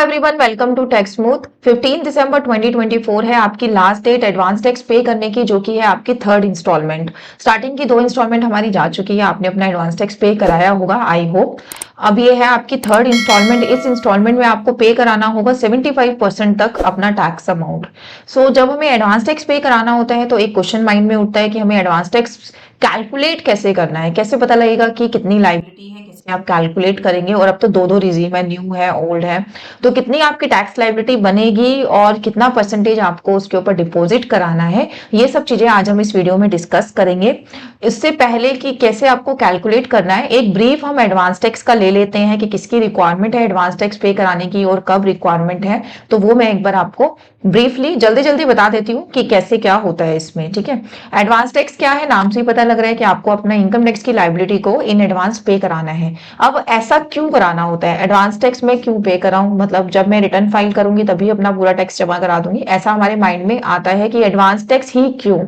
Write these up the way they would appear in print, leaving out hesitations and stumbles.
Everyone, welcome to Tax Smooth. 15 दिसंबर 2024 है आपकी लास्ट डेट एडवांस टैक्स पे करने की, जो कि है आपकी थर्ड इंस्टॉलमेंट। स्टार्टिंग की 2 इंस्टॉलमेंट हमारी जा चुकी है, आपने अपना एडवांस टैक्स पे कराया होगा आई होप। अब ये है आपकी थर्ड इंस्टॉलमेंट। इस इंस्टॉलमेंट में आपको पे कराना होगा 75% तक अपना टैक्स अमाउंट। सो जब हमें एडवांस टैक्स पे कराना होता है तो एक क्वेश्चन माइंड में उठता है कि हमें एडवांस टैक्स कैलकुलेट कैसे करना है, कैसे पता लगेगा कि कितनी लायबिलिटी है, कैसे आप कैलकुलेट करेंगे। और अब तो दो दो रिजीम है, न्यू है, ओल्ड है, तो कितनी आपकी टैक्स लायबिलिटी बनेगी और कितना परसेंटेज आपको उसके ऊपर डिपॉजिट कराना है, ये सब चीजें आज हम इस वीडियो में डिस्कस करेंगे। इससे पहले कि कैसे आपको कैलकुलेट करना है, एक ब्रीफ हम एडवांस टैक्स का ले लेते हैं कि किसकी रिक्वायरमेंट है एडवांस टैक्स पे कराने की और कब रिक्वायरमेंट है। तो वो मैं एक बार आपको ब्रीफली जल्दी जल्दी बता देती हूँ कि कैसे क्या होता है इसमें। ठीक है, एडवांस टैक्स क्या है, नाम से ही पता लग रहा है कि आपको अपना इनकम टैक्स की लायबिलिटी को इन एडवांस पे कराना है। अब ऐसा क्यों कराना होता है, एडवांस टैक्स में क्यों पे कराऊं, मतलब जब मैं रिटर्न फाइल करूंगी तभी अपना पूरा टैक्स जमा करा दूंगी, ऐसा हमारे माइंड में आता है कि एडवांस टैक्स ही क्यों।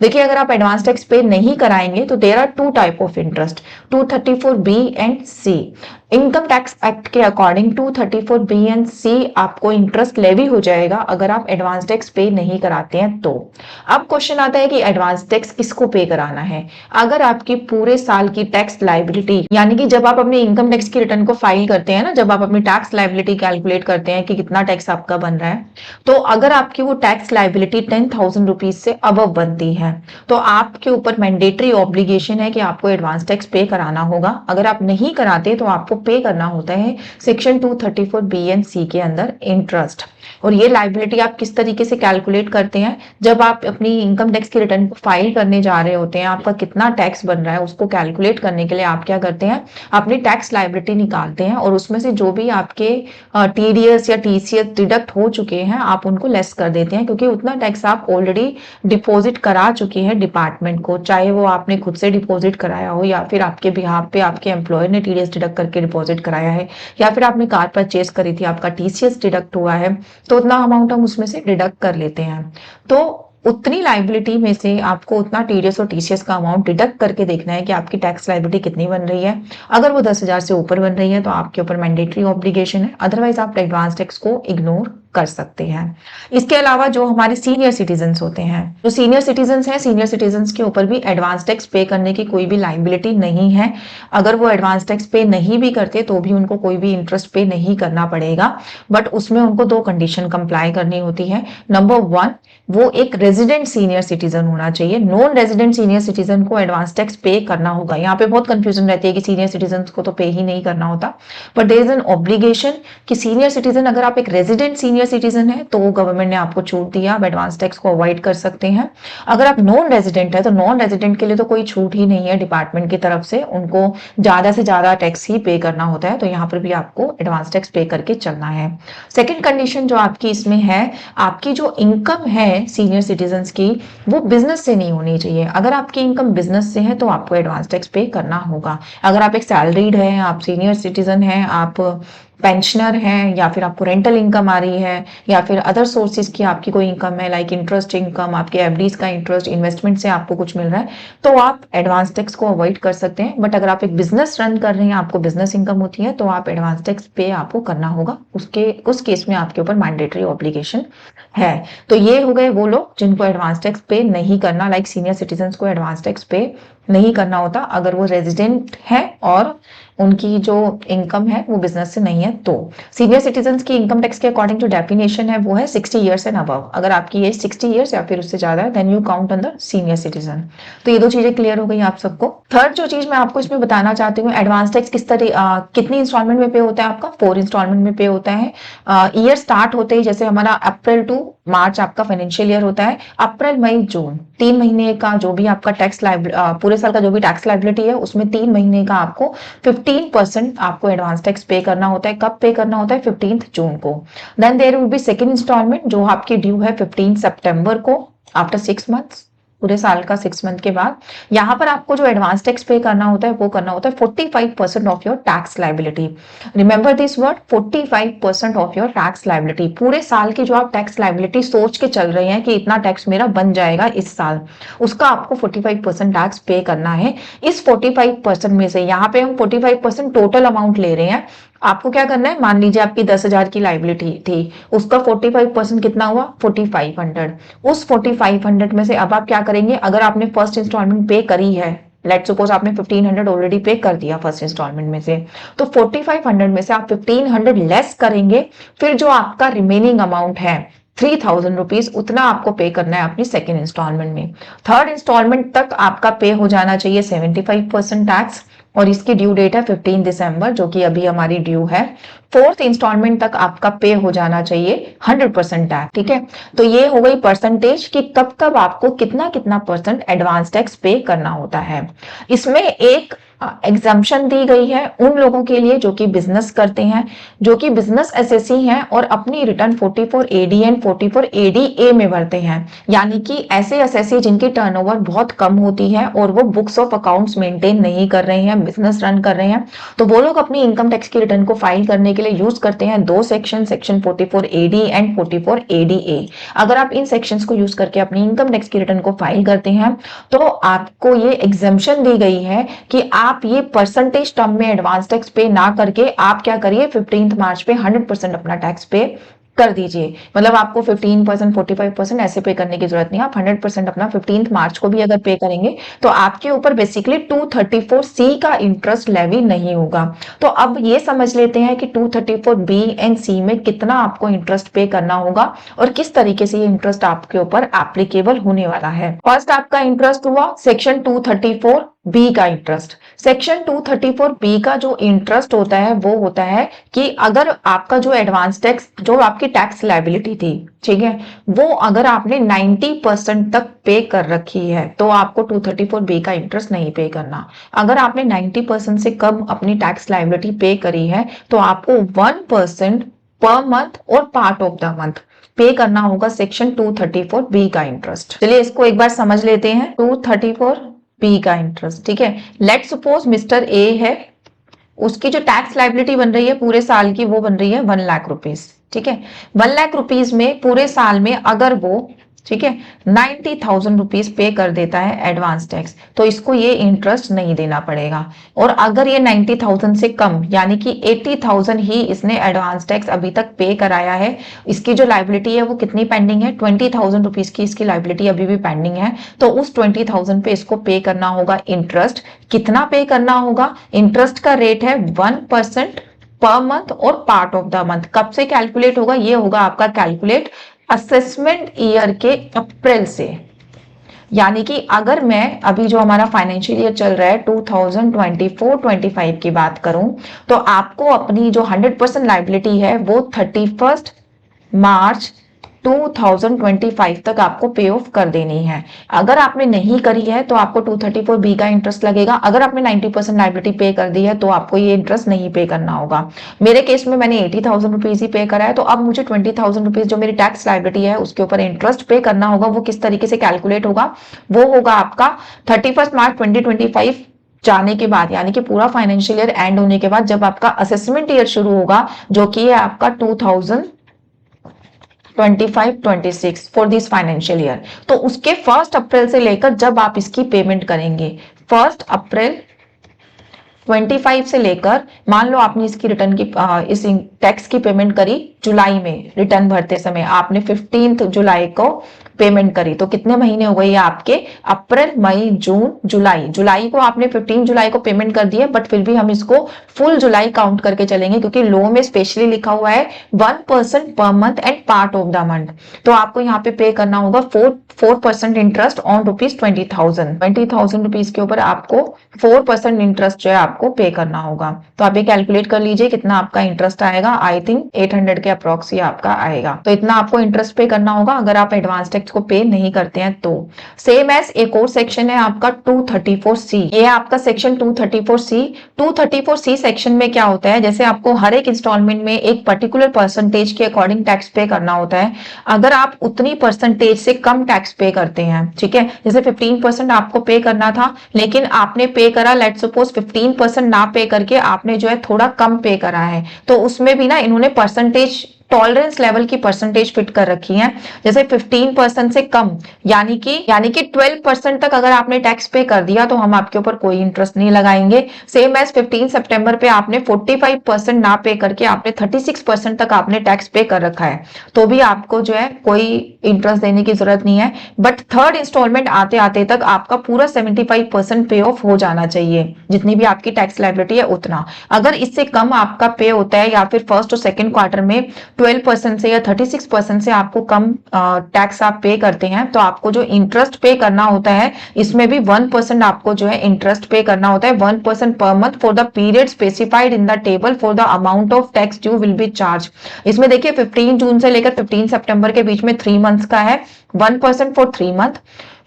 देखिए, अगर आप एडवांस टैक्स पे नहीं कराएंगे तो there are two type of interest, 234B and C। Income tax act के अकॉर्डिंग 234B एंड C आपको इंटरेस्ट लेवी हो जाएगा अगर आप एडवांस टैक्स पे नहीं कराते हैं तो। अब क्वेश्चन आता है कि एडवांस टैक्स किसको पे कराना है। अगर आपकी पूरे साल की टैक्स लायबिलिटी, यानी कि जब आप अपने इनकम टैक्स की रिटर्न को फाइल करते हैं ना, जब आप अपनी टैक्स लायबिलिटी कैलकुलेट करते हैं कि कितना टैक्स आपका बन रहा है, तो अगर आपकी वो टैक्स लायबिलिटी 10,000 रुपीज से अबव बनती है तो आपके ऊपर मैंडेटरी ऑब्लिगेशन है कि आपको एडवांस टैक्स पे कराना होगा। अगर आप नहीं कराते तो आपको पे करना होता है सेक्शन 234B एंड C के अंदर इंटरेस्ट। और ये लायबिलिटी आप किस तरीके से कैलकुलेट करते हैं, जब आप अपनी इनकम टैक्स की रिटर्न को फाइल करने जा रहे होते हैं, आपका कितना टैक्स बन रहा है उसको कैलकुलेट करने के लिए आप क्या करते हैं, अपनी टैक्स लायबिलिटी निकालते हैं और उसमें से जो भी आपके TDS या TCS डिडक्ट हो चुके हैं आप उनको लेस कर देते हैं, क्योंकि उतना टैक्स आप ऑलरेडी डिपॉजिट करा चुके हैं डिपार्टमेंट को, चाहे वो आपने खुद से डिपॉजिट कराया हो या फिर आपके बिहाफ पे आपके एम्प्लॉयर ने TDS डिडक्ट करके डिपॉजिट कराया है, या फिर आपने कार परचेज करी थी आपका TCS डिडक्ट हुआ है, तो उतना अमाउंट हम उसमें से डिडक्ट कर लेते हैं। तो उतनी लायबिलिटी में से आपको उतना TDS और TCS का अमाउंट डिडक्ट करके देखना है कि आपकी टैक्स लायबिलिटी कितनी बन रही है। अगर वो 10,000 से ऊपर बन रही है तो आपके ऊपर मैंडेटरी ऑब्लिगेशन है, अदरवाइज आप एडवांस टैक्स को इग्नोर कर सकते हैं। इसके अलावा जो हमारे सीनियर सिटीजन्स होते हैं, जो सीनियर सिटीजन्स हैं, सीनियर सिटीजन्स के ऊपर भी एडवांस टैक्स पे करने की कोई भी लायबिलिटी नहीं है। अगर वो एडवांस टैक्स पे नहीं भी करते तो भी उनको कोई भी इंटरेस्ट पे नहीं करना पड़ेगा, बट उसमें उनको 2 कंडीशन कंप्लाई करनी होती है। नंबर 1, वो एक रेजिडेंट सीनियर सिटीजन होना चाहिए। नॉन रेजिडेंट सीनियर सिटीजन को एडवांस टैक्स पे करना होगा। यहाँ पे बहुत कंफ्यूजन रहती है कि सीनियर सिटीजन को तो पे ही नहीं करना होता, but there is an obligation कि सीनियर सिटीजन, अगर आप एक रेजिडेंट सीनियर सिटीजन है तो गवर्नमेंट ने आपको छूट दिया, आप एडवांस टैक्स को अवॉइड कर सकते हैं। अगर आप नॉन रेजिडेंट है तो नॉन रेजिडेंट के लिए तो कोई छूट ही नहीं है डिपार्टमेंट की तरफ से, उनको ज्यादा से ज्यादा टैक्स ही पे करना होता है, तो यहाँ पर भी आपको एडवांस टैक्स पे करके चलना है। सेकेंड कंडीशन जो आपकी इसमें है, आपकी जो इनकम है सीनियर सिटीजन्स की वो बिजनेस से नहीं होनी चाहिए। अगर आपकी इनकम बिजनेस से है तो आपको एडवांस टैक्स पे करना होगा। अगर आप एक सैलरीड है, आप सीनियर सिटीजन है, आप पेंशनर हैं, या फिर आपको रेंटल इनकम आ रही है, या फिर अदर सोर्सेज की आपकी कोई इनकम है, लाइक इंटरेस्ट इनकम, आपके एफडीज का इंटरेस्ट, इन्वेस्टमेंट से आपको कुछ मिल रहा है, तो आप एडवांस टैक्स को अवॉइड कर सकते हैं। बट अगर आप एक बिजनेस रन कर रहे हैं, आपको बिजनेस इनकम होती है, तो आप एडवांस टैक्स पे आपको करना होगा। उस केस में आपके ऊपर मैंडेटरी ऑब्लिगेशन है। तो ये हो गए वो लोग जिनको एडवांस टैक्स पे नहीं करना, लाइक सीनियर सिटीजन को एडवांस टैक्स पे नहीं करना होता अगर वो रेजिडेंट है और उनकी जो इनकम है वो बिजनेस से नहीं है। तो सीनियर सिटीजन्स की इनकम टैक्स के अकॉर्डिंग जो डेफिनेशन है वो है 60 ईयर्स एंड अबव। अगर आपकी एज 60 ईयर्स या फिर उससे ज्यादा है then you count under senior citizen. तो ये 2 चीजें क्लियर हो गई आप सबको। थर्ड जो चीज मैं आपको इसमें बताना चाहती हूँ, एडवांस टैक्स किस तरह कितनी इंस्टॉलमेंट में पे होता है, आपका 4 इंस्टॉलमेंट में पे होता है। ईयर स्टार्ट होते ही, जैसे हमारा अप्रैल टू मार्च आपका फाइनेंशियल ईयर होता है, अप्रैल मई जून 3 महीने का जो भी आपका टैक्स पूरे साल का जो भी टैक्स लायबिलिटी है उसमें 3 महीने का आपको 15% आपको एडवांस टैक्स पे करना होता है। कब पे करना होता है, 15 जून को। Then there will be second installment जो आपकी ड्यू है 15 सितंबर को, आफ्टर 6 मंथ्स, पूरे साल का 6 मंथ के बाद। यहाँ पर आपको जो एडवांस टैक्स पे करना होता है वो करना होता है 45% of your tax liability. Remember this word, 45% of your tax liability. पूरे साल की जो आप टैक्स लायबिलिटी सोच के चल रहे हैं कि इतना टैक्स मेरा बन जाएगा इस साल, उसका आपको 45% टैक्स पे करना है। इस 45% में से यहाँ पे हम 45% टोटल अमाउंट ले रहे हैं, आपको क्या करना है, मान लीजिए आपकी 10,000 की लाइबिलिटी थी, उसका 45% कितना हुआ, 4500। उस 4500 में से अब आप क्या करेंगे, अगर आपने फर्स्ट इंस्टॉलमेंट पे करी है, लेट सपोज आपने 1500 ऑलरेडी पे कर दिया फर्स्ट इंस्टॉलमेंट में से, तो 4500 में से आप 1500 लेस करेंगे, फिर जो आपका रिमेनिंग अमाउंट है 3000 रुपीज, उतना आपको पे करना है अपनी सेकेंड इंस्टॉलमेंट में। थर्ड इंस्टॉलमेंट तक आपका पे हो जाना चाहिए 75% टैक्स, और इसकी ड्यू डेट है 15 दिसंबर, जो कि अभी हमारी ड्यू है। फोर्थ इंस्टॉलमेंट तक आपका पे हो जाना चाहिए 100% टैक्स, ठीक है। तो ये हो गई परसेंटेज कि कब कब आपको कितना कितना परसेंट एडवांस टैक्स पे करना होता है। इसमें एक एग्जाम्पशन दी गई है उन लोगों के लिए जो कि बिजनेस करते हैं, जो कि बिजनेस एसएससी हैं और अपनी रिटर्न 44 एडी एंड 44 एडीए में भरते हैं, यानी कि ऐसे एसएससी जिनकी टर्नओवर बहुत कम होती है और वो बुक्स ऑफ अकाउंट्स मेंटेन नहीं कर रहे हैं, बिजनेस रन कर रहे हैं, तो वो लोग अपनी इनकम टैक्स की रिटर्न को फाइल करने के लिए यूज करते हैं दो section, section 44 AD and 44 ADA. अगर आप इन सेक्शंस को यूज करके अपनी इनकम टैक्स की रिटर्न को फाइल करते हैं तो आपको ये एग्जाम्पशन दी गई है कि आप ये परसेंटेज टर्म में एडवांस टैक्स पे ना करके आप क्या करिए, 15 मार्च पे 100% अपना टैक्स पे कर दीजिए। मतलब आपको 15%, 45% ऐसे पे करने की जरूरत नहीं है, आप 100% अपना 15 मार्च को भी अगर पे करेंगे तो आपके ऊपर बेसिकली 234C का इंटरेस्ट लेवी नहीं होगा। तो अब ये समझ लेते हैं कि 234B एंड C में कितना आपको इंटरेस्ट पे करना होगा और किस तरीके से ये इंटरेस्ट आपके ऊपर एप्लीकेबल होने वाला है। फर्स्ट आपका इंटरेस्ट हुआ सेक्शन 234B का इंटरेस्ट। सेक्शन 234B का जो इंटरेस्ट होता है वो होता है कि अगर आपका जो एडवांस टैक्स, जो आपकी टैक्स लायबिलिटी थी, ठीक है, वो अगर आपने 90% तक पे कर रखी है तो आपको 234B का इंटरेस्ट नहीं पे करना। अगर आपने 90% से कम अपनी टैक्स लायबिलिटी पे करी है तो आपको 1% पर मंथ और पार्ट ऑफ द मंथ पे करना होगा सेक्शन 234B का इंटरेस्ट। चलिए इसको एक बार समझ लेते हैं। 234B का इंटरेस्ट, ठीक है। लेट सपोज मिस्टर ए है, उसकी जो टैक्स लाइबिलिटी बन रही है पूरे साल की वो बन रही है 1 लाख रुपीज, ठीक है। 1 लाख रुपीज में पूरे साल में अगर वो, ठीक है, 90,000 रुपीज पे कर देता है एडवांस टैक्स तो इसको ये इंटरेस्ट नहीं देना पड़ेगा। और अगर ये 90,000 से कम यानी कि 80,000 ही इसने एडवांस टैक्स अभी तक पे कराया है, इसकी जो लाइबिलिटी है वो कितनी पेंडिंग है, 20,000 रुपीज की इसकी लाइबिलिटी अभी भी पेंडिंग है, तो उस 20,000 पे इसको पे करना होगा इंटरेस्ट। कितना पे करना होगा, इंटरेस्ट का रेट है 1% पर मंथ और पार्ट ऑफ द मंथ। कब से कैलकुलेट होगा, ये होगा आपका कैलकुलेट असेसमेंट ईयर के अप्रैल से। यानी कि अगर मैं अभी जो हमारा फाइनेंशियल ईयर चल रहा है 2024-25 की बात करूं तो आपको अपनी जो 100% लाइबिलिटी है वो 31 मार्च 2025 तक आपको पे ऑफ कर देनी है। अगर आपने नहीं करी है तो आपको 234B का इंटरेस्ट लगेगा। अगर आपने 90% लाइबिलिटी पे कर दी है तो आपको ये इंटरेस्ट नहीं पे करना होगा। मेरे केस में मैंने 80,000 रुपीज ही पे करा है, तो अब मुझे 20,000 रुपीज जो मेरी टैक्स लाइबिलिटी है उसके ऊपर इंटरेस्ट पे करना होगा। वो किस तरीके से कैलकुलेट होगा, वो होगा आपका 31 मार्च 2025 जाने के बाद, यानी कि पूरा फाइनेंशियल ईयर एंड होने के बाद जब आपका असेसमेंट ईयर शुरू होगा जो कि है आपका 2025-26 फॉर दिस फाइनेंशियल ईयर, तो उसके 1 अप्रैल से लेकर जब आप इसकी पेमेंट करेंगे 1 अप्रैल 25 से लेकर, मान लो आपने इसकी रिटर्न की इस टैक्स की पेमेंट करी जुलाई में, रिटर्न भरते समय आपने 15 जुलाई को पेमेंट करी, तो कितने महीने हो गए आपके, अप्रैल मई जून जुलाई। जुलाई को आपने 15 जुलाई को पेमेंट कर दी है, बट फिर भी हम इसको फुल जुलाई काउंट करके चलेंगे क्योंकि लॉ में स्पेशली लिखा हुआ है 1% per month and part of the month. तो आपको यहाँ पे पे करना होगा 4% इंटरेस्ट ऑन ₹20,000 रुपीज के ऊपर आपको 4% इंटरेस्ट जो है आपको पे करना होगा। तो आप ये कैलकुलेट कर लीजिए कितना आपका इंटरेस्ट आएगा, आई थिंक 800 के अप्रॉक्स ही आपका आएगा। तो इतना आपको इंटरेस्ट पे करना होगा अगर आप एडवांस टैक्स को पे नहीं करते हैं तो। सेम एज एक और सेक्शन है आपका 234C, ये आपका सेक्शन 234C। 234C सेक्शन में क्या होता है, जैसे आपको हर एक इंस्टॉलमेंट में एक पर्टिकुलर परसेंटेज के अकॉर्डिंग टैक्स पे करना होता है। अगर आप उतनी परसेंटेज से कम टैक्स पे करते हैं, ठीक है, जैसे 15% आपको पे करना था लेकिन आपने पे करा लेट सपोज 15% ना पे करके आपने जो है थोड़ा कम पे करा है, तो उसमें भी ना इन्होंने परसेंटेज टॉलरेंस लेवल की परसेंटेज फिट कर रखी है। जैसे 15% से कम यानी कि 12% तक अगर आपने टैक्स पे कर दिया तो हम आपके ऊपर कोई इंटरेस्ट नहीं लगाएंगे। सेम एज 15 सितंबर पे आपने 45% ना पे करके आपने 36% तक आपने टैक्स पे कर रखा है तो भी आपको जो है कोई इंटरेस्ट देने की जरूरत नहीं है। बट थर्ड इंस्टॉलमेंट आते आते तक आपका पूरा 75% पे ऑफ हो जाना चाहिए, जितनी भी आपकी टैक्स लायबिलिटी है उतना। अगर इससे कम आपका पे होता है या फिर फर्स्ट और सेकंड क्वार्टर में 12% से या 36% से आपको कम टैक्स आप पे करते हैं तो आपको जो इंटरेस्ट पे करना होता है इसमें भी 1% आपको जो है इंटरेस्ट पे करना होता है, 1% per month for the period specified in the table for the amount of tax due will be charge. इसमें देखिए 15 जून से लेकर 15 सितंबर के बीच में 3 मंथ्स का है, 1% फॉर 3 मंथ।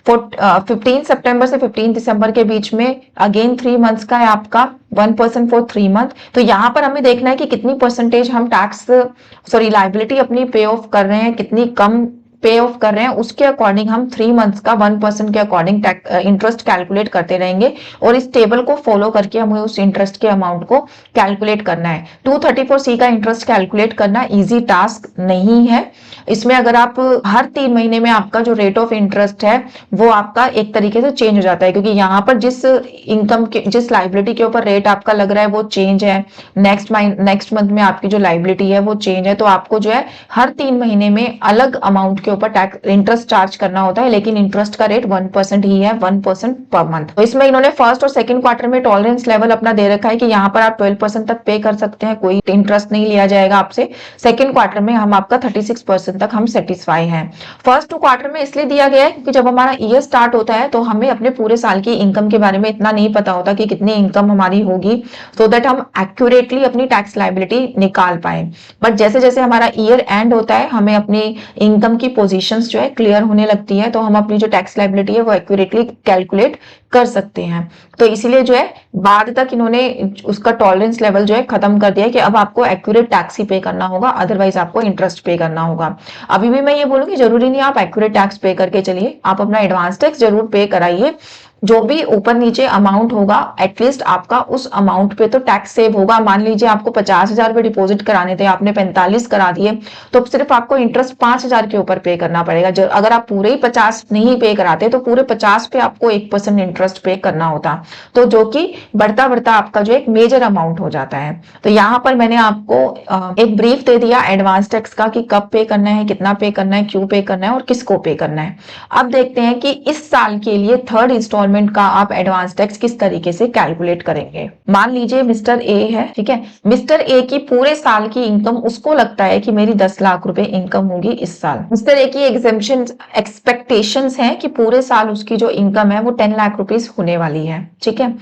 15 सितंबर से 15 दिसंबर के बीच में अगेन 3 मंथ्स का है आपका 1% फॉर 3 मंथ। तो यहाँ पर हमें देखना है कि कितनी परसेंटेज हम टैक्स लाइबिलिटी अपनी पे ऑफ कर रहे हैं, कितनी कम पे ऑफ कर रहे हैं, उसके अकॉर्डिंग हम 3 मंथ्स का 1% के अकॉर्डिंग इंटरेस्ट कैलकुलेट करते रहेंगे और इस टेबल को फॉलो करके हमें उस इंटरेस्ट के अमाउंट को कैलकुलेट करना है। 234C का इंटरेस्ट कैलकुलेट करना इजी टास्क नहीं है। इसमें अगर आप हर 3 महीने में आपका जो रेट ऑफ इंटरेस्ट है वो आपका एक तरीके से चेंज हो जाता है, क्योंकि यहाँ पर जिस लाइबिलिटी के ऊपर रेट आपका लग रहा है वो चेंज है, नेक्स्ट मंथ में आपकी जो लाइबिलिटी है वो चेंज है, तो आपको जो है हर 3 महीने में अलग अमाउंट के ऊपर टैक्स इंटरेस्ट चार्ज करना होता है, लेकिन इंटरेस्ट का रेट 1% ही है, 1% पर मंथ। तो इसमें इन्होंने फर्स्ट और सेकंड क्वार्टर में टॉलरेंस लेवल अपना दे रखा है कि यहाँ पर आप 12% तक पे कर सकते हैं, कोई इंटरेस्ट नहीं लिया जाएगा आपसे। सेकंड क्वार्टर में हम आपका 36% तक हम सेटिस्फाई हैं। फर्स्ट 2 क्वार्टर में इसलिए दिया गया है क्योंकि जब हमारा ईयर स्टार्ट होता है तो हमें अपने पूरे साल की इनकम के बारे में इतना नहीं पता होता कि कितनी इनकम हमारी होगी, सो दैट हम एक्यूरेटली अपनी टैक्स लायबिलिटी निकाल पाए। बट जैसे जैसे हमारा ईयर एंड होता है हमें अपनी इनकम की पोजीशंस जो है क्लियर होने लगती है, तो हम अपनी जो टैक्स लायबिलिटी है वो एक्यूरेटली कैलकुलेट कर सकते हैं। तो इसीलिए जो है बाद तक इन्होंने उसका टॉलरेंस लेवल जो है खत्म कर दिया है कि अब आपको एक्यूरेट टैक्स ही पे करना होगा, अदरवाइज आपको इंटरेस्ट पे करना होगा। अभी भी मैं ये बोलूंगी जरूरी नहीं आप एक्यूरेट टैक्स पे करके चलिए, आप अपना एडवांस टैक्स जरूर पे कराइए। जो भी ऊपर नीचे अमाउंट होगा एटलीस्ट आपका उस अमाउंट पे तो टैक्स सेव होगा। मान लीजिए आपको 50,000 रुपए डिपॉजिट कराने थे, आपने 45 करा दिए, तो सिर्फ आपको इंटरेस्ट 5,000 के ऊपर पे करना पड़ेगा। अगर आप पूरे ही 50 नहीं पे कराते तो पूरे 50 पे आपको 1% इंटरेस्ट पे करना होता, तो जो कि बढ़ता बढ़ता आपका जो एक मेजर अमाउंट हो जाता है। तो यहाँ पर मैंने आपको एक ब्रीफ दे दिया एडवांस टैक्स का कि कब पे करना है, कितना पे करना है, क्यों पे करना है और किसको पे करना है। अब देखते हैं कि इस साल के लिए थर्ड इंस्टॉलमेंट का आप एडवांस टैक्स किस तरीके से कैलकुलेट करेंगे। मान लीजिए मिस्टर ए है, ठीक है, मिस्टर ए की पूरे साल की इनकम उसको लगता है कि मेरी 10 लाख रुपए इनकम होगी इस साल। मिस्टर ए की एग्जेम्पशन एक्सपेक्टेशंस हैं कि पूरे साल उसकी जो इनकम है वो 10 लाख रुपीस होने वाली है, ठीक है।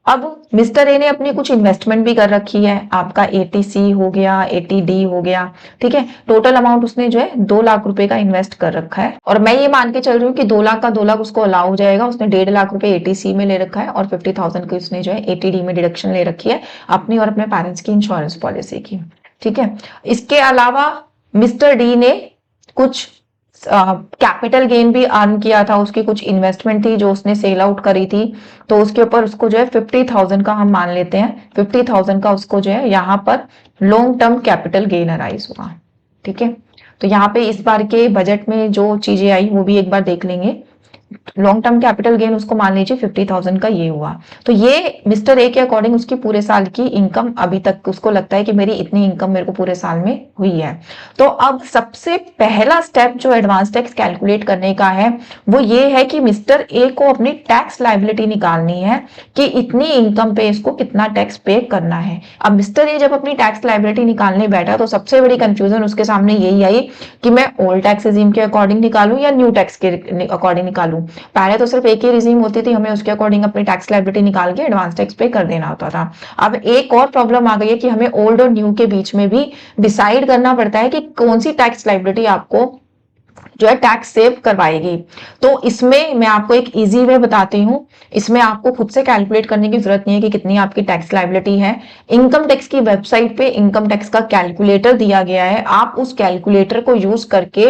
अब मिस्टर ए ने अपनी कुछ इन्वेस्टमेंट भी कर रखी है, आपका एटीसी हो गया, एटीडी हो गया, ठीक है। टोटल अमाउंट उसने जो है 2 लाख रुपए का इन्वेस्ट कर रखा है और मैं ये मान के चल रही हूँ कि 2 लाख का 2 लाख उसको अलाउ हो जाएगा। उसने 1.5 लाख रुपए एटीसी में ले रखा है और 50,000 की उसने जो है एटीडी में डिडक्शन ले रखी है अपनी और अपने पेरेंट्स की इंश्योरेंस पॉलिसी की, ठीक है। इसके अलावा मिस्टर डी ने कुछ कैपिटल गेन भी अर्न किया था, उसकी कुछ इन्वेस्टमेंट थी जो उसने सेल आउट करी थी, तो उसके ऊपर उसको जो है 50,000 का हम मान लेते हैं, 50,000 का उसको जो है यहाँ पर long term capital gain arise हुआ, ठीक है। तो यहाँ पे इस बार के बजट में जो चीजें आई वो भी एक बार देख लेंगे। लॉन्ग टर्म कैपिटल गेन उसको मान लीजिए 50,000 का ये हुआ, तो ये मिस्टर ए के अकॉर्डिंग उसकी पूरे साल की इनकम अभी तक उसको लगता है कि मेरी इतनी इनकम मेरे को पूरे साल में हुई है। तो अब सबसे पहला स्टेप जो एडवांस टैक्स कैलकुलेट करने का है वो ये है कि मिस्टर ए को अपनी टैक्स लायबिलिटी निकालनी है कि इतनी इनकम पे इसको कितना टैक्स पे करना है। अब मिस्टर ए जब अपनी टैक्स लायबिलिटी निकालने बैठा तो सबसे बड़ी कंफ्यूजन उसके सामने यही आई कि मैं ओल्ड टैक्स रिजीम के अकॉर्डिंग निकालूं या न्यू टैक्स के अकॉर्डिंग निकालूं। पहले तो सिर्फ एक ही रिजीम होती थी, हमें उसके अकॉर्डिंग अपनी टैक्स लायबिलिटी निकाल के एडवांस टैक्स पे कर देना होता था। अब एक और प्रॉब्लम आ गई है कि हमें ओल्ड और न्यू के बीच में भी डिसाइड करना पड़ता है कि कौन सी टैक्स लायबिलिटी आपको जो है टैक्स सेव करवाएगी। तो इसमें मैं आपको एक इजी वे बताती हूँ, इसमें आपको खुद से कैलकुलेट करने की जरूरत नहीं है कि कितनी आपकी टैक्स लायबिलिटी है। इनकम टैक्स की वेबसाइट पे इनकम टैक्स का कैलकुलेटर दिया गया है, आप उस कैलकुलेटर को यूज करके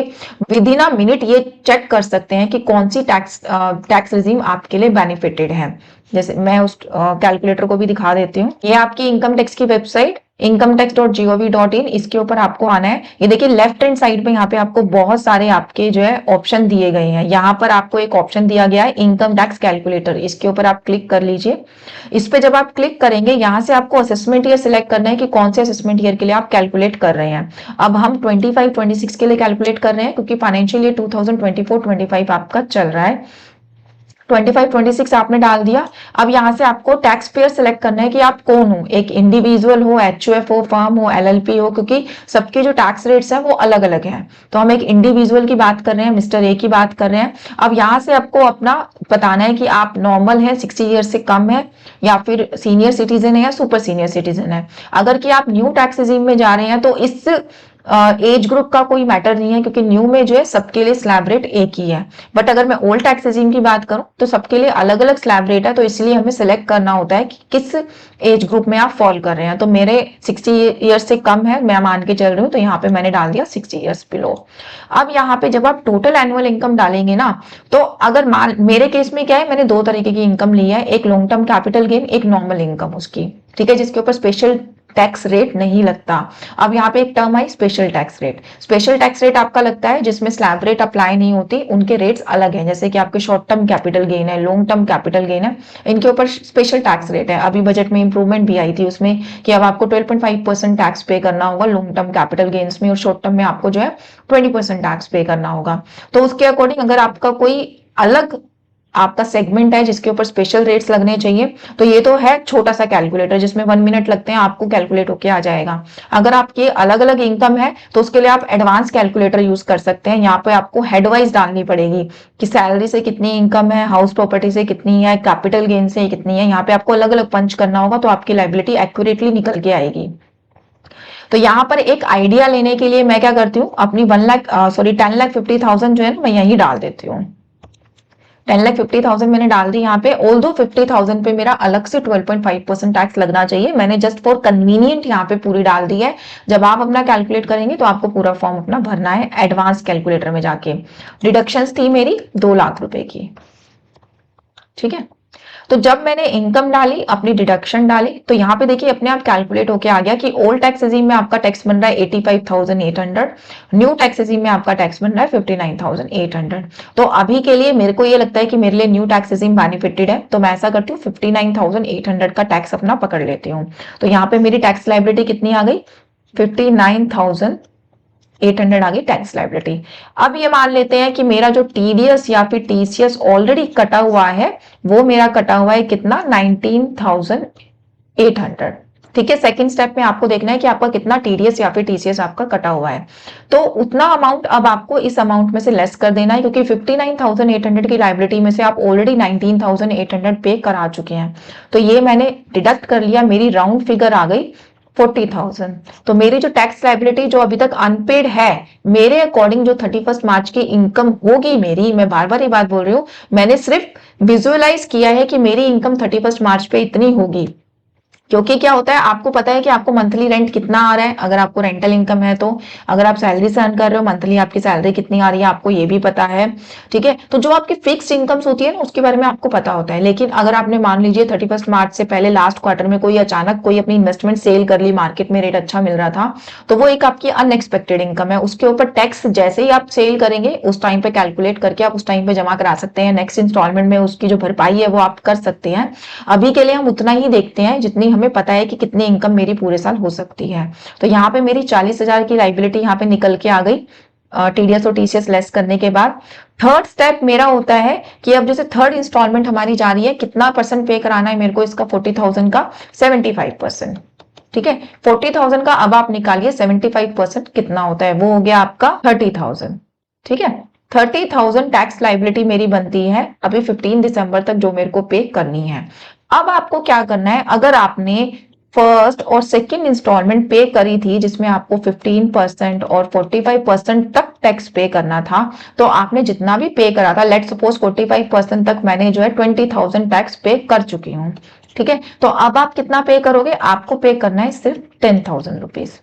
विद इन अ मिनट ये चेक कर सकते हैं कि कौन सी टैक्स रिजीम आपके लिए बेनिफिटेड है। जैसे मैं उस कैलकुलेटर को भी दिखा देती हूँ। ये आपकी इनकम टैक्स की वेबसाइट incometax.gov.in, इसके ऊपर आपको आना है। ये देखिए लेफ्ट हैंड साइड पे यहाँ पे आपको बहुत सारे आपके जो है ऑप्शन दिए गए हैं। यहाँ पर आपको एक ऑप्शन दिया गया है इनकम टैक्स कैलकुलेटर, इसके ऊपर आप क्लिक कर लीजिए। इस पे जब आप क्लिक करेंगे यहाँ से आपको असेसमेंट ईयर सिलेक्ट करना है कि कौन से असेसमेंट ईयर के लिए आप कैलकुलेट कर रहे हैं। अब हम 25-26 के लिए कैलकुलेट कर रहे हैं क्योंकि फाइनेंशियल ईयर 2024-25 आपका चल रहा है। 25-26 आपने डाल दिया। अब यहाँ से आपको टैक्स पेयर सेलेक्ट करना है कि आप कौन हो, एक इंडिविजुअल हो, एचयूएफ हो, फर्म हो, एलएलपी हो, क्योंकि सबके जो टैक्स रेट्स हैं वो अलग अलग हैं। तो हम एक इंडिविजुअल की बात कर रहे हैं, मिस्टर ए की बात कर रहे हैं। अब यहाँ से आपको अपना बताना है कि आप नॉर्मल है, 60 ईयर से कम है, या फिर सीनियर सिटीजन है या सुपर सीनियर सिटीजन है। अगर कि आप न्यू टैक्स रिजीम में जा रहे हैं तो इस एज ग्रुप का कोई मैटर नहीं है, क्योंकि न्यू में जो है सबके लिए स्लैब रेट एक ही है। बट अगर मैं ओल्ड टैक्स रेजिम की बात करूं तो सबके लिए अलग अलग स्लैब रेट है, तो इसलिए हमें सिलेक्ट करना होता है कि किस एज ग्रुप में आप फॉल कर रहे हैं। तो मेरे 60 ईयर्स से कम है, मैं मान के चल रही हूँ, तो यहाँ पे मैंने डाल दिया 60 ईयर्स बिलो। अब यहाँ पे जब आप टोटल एनुअल इनकम डालेंगे ना, तो अगर मेरे केस में क्या है, मैंने दो तरीके की इनकम ली है, एक लॉन्ग टर्म कैपिटल गेन, एक नॉर्मल इनकम उसकी, ठीक है, जिसके ऊपर स्पेशल टैक्स रेट नहीं लगता। अब यहाँ पे एक term I special tax rate. Special tax rate आपका लगता है जिसमें स्लैब रेट अप्लाई नहीं होती, उनके रेट्स अलग हैं। जैसे कि आपके शॉर्ट टर्म कैपिटल गेन है, लॉन्ग टर्म कैपिटल गेन है, इनके ऊपर स्पेशल टैक्स रेट है। अभी बजट में इंप्रूवमेंट भी आई थी उसमें कि अब आपको 12.5% टैक्स पे करना होगा लॉन्ग टर्म कैपिटल गेन्स में, और शॉर्ट टर्म में आपको जो है 20% टैक्स पे करना होगा। तो उसके अकॉर्डिंग अगर आपका कोई अलग आपका सेगमेंट है जिसके ऊपर स्पेशल रेट्स लगने चाहिए, तो ये तो है छोटा सा कैलकुलेटर जिसमें 1 मिनट लगते हैं, आपको कैलकुलेट होके आ जाएगा। अगर आपकी अलग अलग इनकम है तो उसके लिए आप एडवांस कैलकुलेटर यूज कर सकते हैं। यहाँ पे आपको हेडवाइज डालनी पड़ेगी कि सैलरी से कितनी इनकम है, हाउस प्रॉपर्टी से कितनी है, कैपिटल गेन से कितनी है। यहाँ पे आपको अलग अलग पंच करना होगा, तो आपकी लायबिलिटी एक्यूरेटली निकल के आएगी। तो यहाँ पर एक आइडिया लेने के लिए मैं क्या करती हूँ, अपनी 10,50,000 जो है ना, मैं यही डाल देती हूँ। 10,50,000 मैंने डाल दी यहाँ पे। ऑल्दो 50,000 पे मेरा अलग से 12.5% टैक्स लगना चाहिए, मैंने जस्ट फॉर कन्वीनियंट यहाँ पे पूरी डाल दी है। जब आप अपना कैलकुलेट करेंगे तो आपको पूरा फॉर्म अपना भरना है एडवांस कैलकुलेटर में जाके। डिडक्शंस थी मेरी 2 लाख रुपए की, ठीक है। तो जब मैंने इनकम डाली, अपनी डिडक्शन डाली, तो यहाँ पे देखिए अपने आप कैलकुलेट होके आ गया कि ओल्ड टैक्स रेजिम में आपका टैक्स बन रहा है 85,800, न्यू टैक्स रेजिम में आपका टैक्स बन रहा है 59,800। तो अभी के लिए मेरे को ये लगता है कि मेरे लिए न्यू टैक्स रेजिम बेनिफिटेड है, तो मैं ऐसा करती हूँ 59,800 का टैक्स अपना पकड़ लेती हूँ। तो यहाँ पे मेरी टैक्स लाइबिलिटी कितनी आ गई, 59,800 आ गई टैक्स लाइबिलिटी। अब ये मान लेते हैं कि मेरा जो टीडीएस या फिर टीसीएस ऑलरेडी कटा हुआ है, वो मेरा कटा हुआ है कितना, 19,800, ठीक है। सेकंड स्टेप में आपको देखना है कि आपका कितना टीडीएस या फिर टीसीएस आपका कटा हुआ है, तो उतना अमाउंट अब आपको इस अमाउंट में से लेस कर देना है, क्योंकि 59,800 की लाइबिलिटी में से आप ऑलरेडी 19,800 पे करा चुके हैं। तो ये मैंने डिडक्ट कर लिया, मेरी राउंड फिगर आ गई 40,000। तो मेरी जो टैक्स लाइबिलिटी जो अभी तक अनपेड है, मेरे अकॉर्डिंग जो 31 मार्च की इनकम होगी मेरी, मैं बार बार ये बात बोल रही हूँ, मैंने सिर्फ विजुअलाइज किया है कि मेरी इनकम 31 मार्च पे इतनी होगी। क्योंकि क्या होता है, आपको पता है कि आपको मंथली रेंट कितना आ रहा है, अगर आपको रेंटल इनकम है तो। अगर आप सैलरी से अर्न कर रहे हो, मंथली आपकी सैलरी कितनी आ रही है आपको ये भी पता है, ठीक है। तो जो आपकी फिक्स्ड इनकम्स होती है ना, उसके बारे में आपको पता होता है। लेकिन अगर आपने मान लीजिए 31 मार्च से पहले लास्ट क्वार्टर में कोई अचानक कोई अपनी इन्वेस्टमेंट सेल कर ली, मार्केट में रेट अच्छा मिल रहा था, तो वो एक आपकी अनएक्सपेक्टेड इनकम है। उसके ऊपर टैक्स जैसे ही आप सेल करेंगे उस टाइम पे कैलकुलेट करके आप उस टाइम पे जमा करा सकते हैं। नेक्स्ट इंस्टॉलमेंट में उसकी जो भरपाई है वो आप कर सकते हैं। अभी के लिए हम उतना ही देखते हैं जितनी हमें पता है कि कितनी इनकम मेरी पूरे साल हो सकती है। तो यहाँ पे मेरी 40,000 की लाइबिलिटी यहाँ पे निकल के आ गई टीडीएस और टीसीएस लेस करने के बाद। थर्ड स्टेप मेरा होता है कि अब जैसे थर्ड इंस्टॉलमेंट हमारी जा रही है, कितना परसेंट पे कराना है मेरे को इसका, 40,000 का 75%, ठीक है। 40,000 का अब आप निकालिए 75% कितना होता है, वो हो गया आपका 30,000, ठीक है। 30,000 टैक्स लाइबिलिटी मेरी बनती है अभी 15 दिसंबर तक जो मेरे को पे करनी है। अब आपको क्या करना है, अगर आपने फर्स्ट और सेकंड इंस्टॉलमेंट पे करी थी जिसमें आपको 15% और 45% तक टैक्स पे करना था, तो आपने जितना भी पे करा था, लेट सपोज 45% तक मैंने जो है 20,000 टैक्स पे कर चुकी हूँ, ठीक है। तो अब आप कितना पे करोगे, आपको पे करना है सिर्फ 10,000 रुपीज,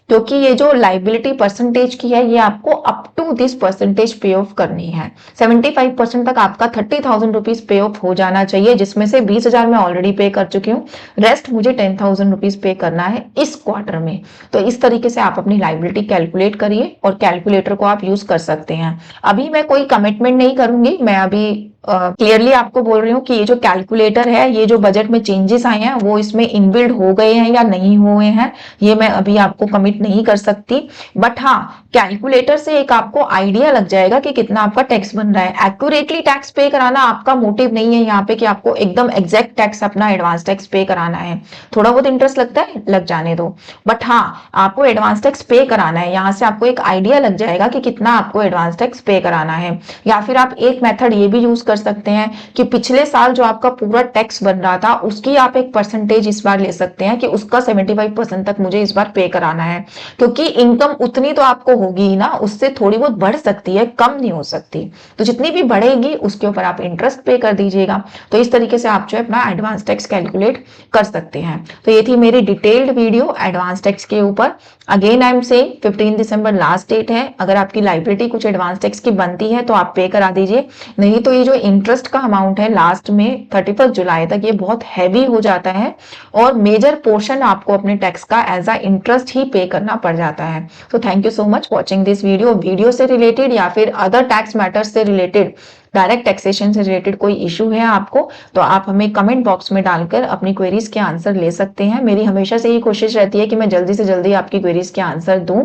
क्योंकि ये जो लाइबिलिटी परसेंटेज की है ये आपको अप टू दिस परसेंटेज पे ऑफ करनी है। 75% तक आपका 30,000 रुपीज पे ऑफ हो जाना चाहिए, जिसमें से 20,000 मैं ऑलरेडी पे कर चुकी हूँ, रेस्ट मुझे 10,000 रुपीज पे करना है इस क्वार्टर में। तो इस तरीके से आप अपनी लाइबिलिटी कैलकुलेट करिए और कैलकुलेटर को आप यूज कर सकते हैं। अभी मैं कोई कमिटमेंट नहीं करूंगी, मैं अभी क्लियरली आपको बोल रही हूँ कि ये जो कैलकुलेटर है, ये जो बजट में चेंजेस आए हैं वो इसमें इनबिल्ड हो गए हैं या नहीं हुए हैं, ये मैं अभी आपको कमिट नहीं कर सकती। बट हाँ, कैलकुलेटर से एक आपको आइडिया लग जाएगा कि कितना आपका टैक्स बन रहा है। एक्यूरेटली टैक्स पे कराना आपका मोटिव नहीं है यहाँ पे कि आपको एकदम एग्जैक्ट टैक्स अपना एडवांस टैक्स पे कराना है। थोड़ा बहुत इंटरेस्ट लगता है, लग जाने दो, बट हाँ आपको एडवांस टैक्स पे कराना है। यहाँ से आपको एक आइडिया लग जाएगा कि कितना आपको एडवांस टैक्स पे कराना है। या फिर आप एक मेथड ये भी यूज कर सकते हैं कि पिछले साल जो आपका पूरा टैक्स बन रहा था उसकी आप एक परसेंटेज इस बार ले सकते हैं कि उसका 75% तक मुझे इस बार पे कराना है, क्योंकि इनकम उतनी तो आपको होगी ही ना, उससे थोड़ी बहुत बढ़ सकती है, कम नहीं हो सकती। तो जितनी भी बढ़ेगी उसके ऊपर आप इंटरेस्ट पे कर दीजिएगा। तो इस तरीके से आप जो है अपना एडवांस टैक्स कैलकुलेट कर सकते हैं। तो ये थी मेरी डिटेल्ड वीडियो एडवांस टैक्स के ऊपर। Again I am saying 15 December last date है। अगर आपकी लाइबिलिटी कुछ एडवांस टैक्स की बनती है तो आप पे करा दीजिए, नहीं तो ये जो इंटरेस्ट का अमाउंट है लास्ट में 31 जुलाई तक, ये बहुत हैवी हो जाता है और मेजर पोर्शन आपको अपने टैक्स का एज अ इंटरेस्ट ही पे करना पड़ जाता है। तो thank you so much watching this video से रिलेटेड या फिर अदर टैक्स मैटर्स से रिलेटेड, डायरेक्ट टैक्सेशन से रिलेटेड कोई इशू है आपको तो आप हमें कमेंट बॉक्स में डालकर अपनी क्वेरीज के आंसर ले सकते हैं। मेरी हमेशा से ही कोशिश रहती है कि मैं जल्दी से जल्दी आपकी क्वेरीज के आंसर दूं।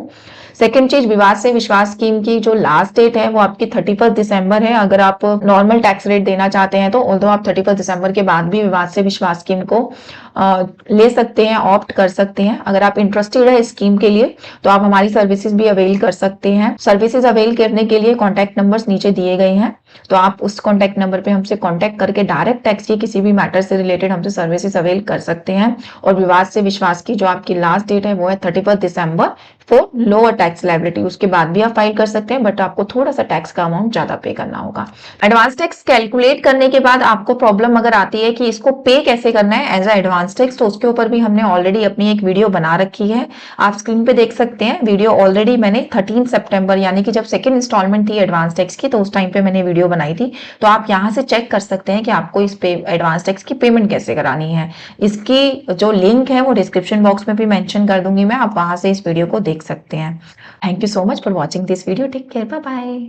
सेकंड चीज, विवाद से विश्वास स्कीम की जो लास्ट डेट है वो आपकी 31 दिसंबर है। अगर आप नॉर्मल टैक्स रेट देना चाहते हैं तो ऑल्दो आप 31 दिसंबर के बाद भी विवाद से विश्वास स्कीम को ले सकते हैं, ऑप्ट कर सकते हैं। अगर आप इंटरेस्टेड है इस स्कीम के लिए तो आप हमारी सर्विसेज भी अवेल कर सकते हैं। सर्विसेज अवेल करने के लिए कॉन्टैक्ट नंबर्स नीचे दिए गए हैं, तो आप उस कॉन्टैक्ट नंबर पे हमसे कॉन्टैक्ट करके डायरेक्ट टैक्स की किसी भी मैटर से रिलेटेड हमसे सर्विसेज अवेल कर सकते हैं। और विवाद से विश्वास की जो आपकी लास्ट डेट है वो है 31 दिसंबर फॉर लोअर टैक्स लायबिलिटी। उसके बाद भी आप फाइल कर सकते हैं, बट आपको थोड़ा सा टैक्स का अमाउंट ज्यादा पे करना होगा। एडवांस टैक्स कैलकुलेट करने के बाद आपको प्रॉब्लम अगर आती है कि इसको पे कैसे करना है एज अ एडवांस टैक्स, तो उसके ऊपर भी हमने ऑलरेडी अपनी एक वीडियो बना रखी है, आप स्क्रीन पे देख सकते हैं। वीडियो ऑलरेडी मैंने 13 सितंबर यानी कि जब सेकंड इंस्टॉलमेंट थी एडवांस टैक्स की, तो उस टाइम पे मैंने वीडियो बनाई थी। तो आप यहाँ से चेक कर सकते हैं कि आपको इस पे एडवांस टैक्स की पेमेंट कैसे करानी है। इसकी जो लिंक है वो डिस्क्रिप्शन बॉक्स में भी मेंशन कर दूंगी मैं, आप वहां से इस वीडियो को देख सकते हैं। Thank you so much for watching this video. Take care, bye bye.